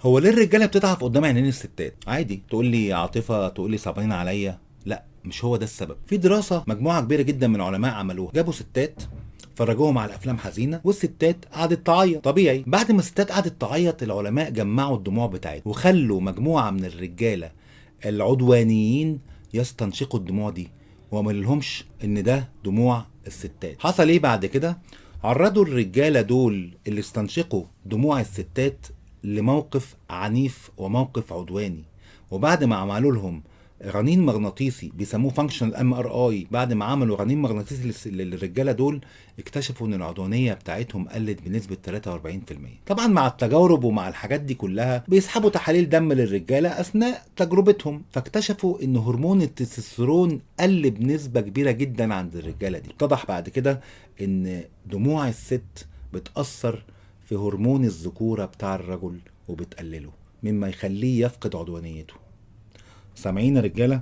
هو ليه الرجاله بتضعف قدام عينين الستات؟ عادي تقول لي عاطفه، تقول لي صعبانين عليا، لا مش هو ده السبب. في دراسه مجموعه كبيره جدا من العلماء عملوها، جابوا ستات فرجوهم على افلام حزينه والستات قعدت تعيط. طبيعي بعد ما الستات قعدت تعيط العلماء جمعوا الدموع بتاعتها وخلوا مجموعه من الرجاله العدوانيين يستنشقوا الدموع دي وما لهمش ان ده دموع الستات. حصل ايه بعد كده؟ عرضوا الرجاله دول اللي استنشقوا دموع الستات لموقف عنيف وموقف عدواني، وبعد ما عملوا لهم رنين مغناطيسي بيسموه فانكشنال ام ار اي، بعد ما عملوا رنين مغناطيسي للرجاله دول اكتشفوا ان العدوانيه بتاعتهم قلت بنسبه 43%. طبعا مع التجارب ومع الحاجات دي كلها بيسحبوا تحاليل دم للرجاله اثناء تجربتهم، فاكتشفوا ان هرمون التستوستيرون قل بنسبه كبيره جدا عند الرجاله دي. اتضح بعد كده ان دموع الست بتاثر في هرمون الذكوره بتاع الرجل وبتقلله، مما يخليه يفقد عدوانيته. سامعين يا رجاله؟